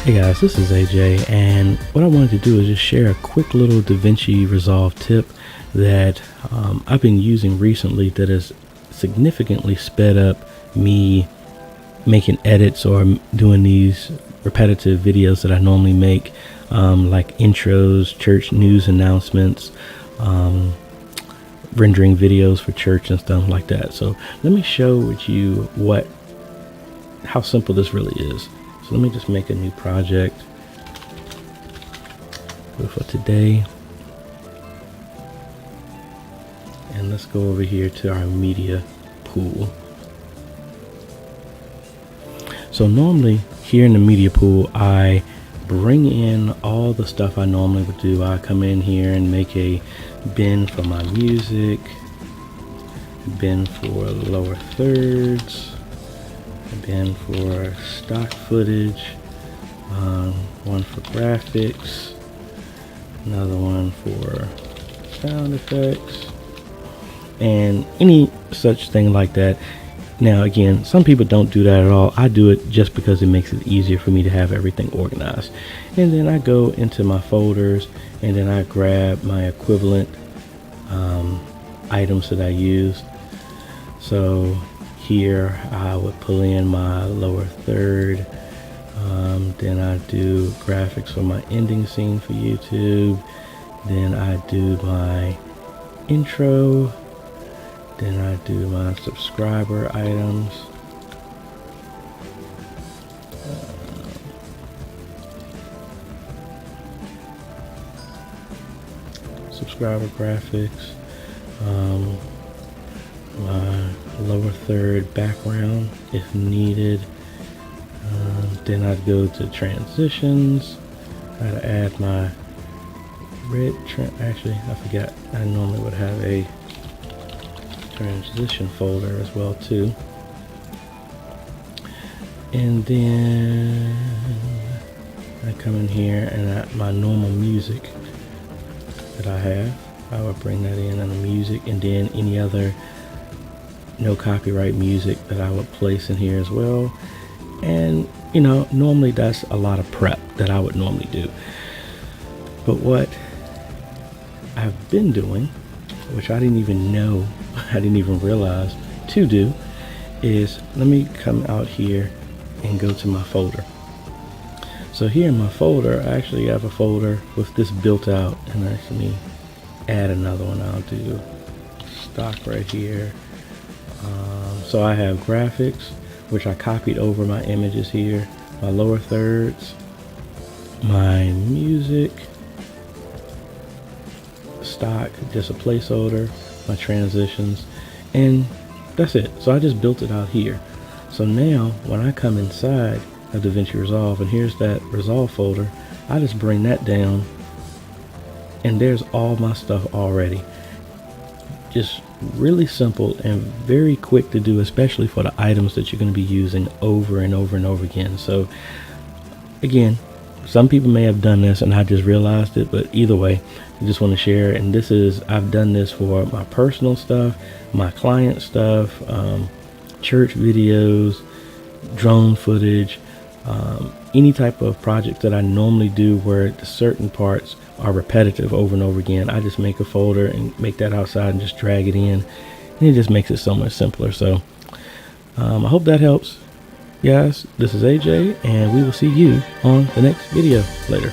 Hey guys, this is AJ, and what I wanted to do is just share a quick little Davinci Resolve tip that I've been using recently that has significantly sped up me making edits or doing these repetitive videos that I normally make, like intros, church news announcements, rendering videos for church and stuff like that. So let me show with you how simple this really is. So let me just make a new project for today. And let's go over here to our media pool. So normally here in the media pool, I bring in all the stuff I normally would do. I come in here and make a bin for my music, bin for lower thirds, bin for stock footage, one for graphics, another one for sound effects, and any such thing like that. Now again, some people don't do that at all. I do it just because it makes it easier for me to have everything organized. And then I go into my folders and then I grab my equivalent items that I use. So here I would pull in my lower third, then I do graphics for my ending scene for YouTube, then I do my intro, then I do my subscriber items, subscriber graphics, my lower third background if needed. Then I'd go to transitions. I'd add my red actually I forgot I normally would have a transition folder as well too. And then I come in here and at my normal music that I would bring that in on the music, and then any other no copyright music that I would place in here as well. And you know, normally that's a lot of prep that I would normally do, but what I've been doing, which I didn't even know, I didn't even realize to do, is let me come out here and go to my folder. So here in my folder, I actually have a folder with this built out, and actually add another one. I'll do stock right here. So I have graphics, which I copied over my images here, my lower thirds, my music, stock, just a placeholder, my transitions, and that's it. So I just built it out here. So now when I come inside of Davinci Resolve, and here's that Resolve folder, I just bring that down and there's all my stuff already. Just really simple and very quick to do, especially for the items that you're going to be using over and over and over again. So again, some people may have done this and I just realized it, but either way, I just want to share. And this is, I've done this for my personal stuff, my client stuff, church videos, drone footage, any type of project that I normally do where the certain parts are repetitive over and over again. I just make a folder and make that outside and just drag it in, and it just makes it so much simpler. So I hope that helps, guys. This is AJ, and we will see you on the next video. Later.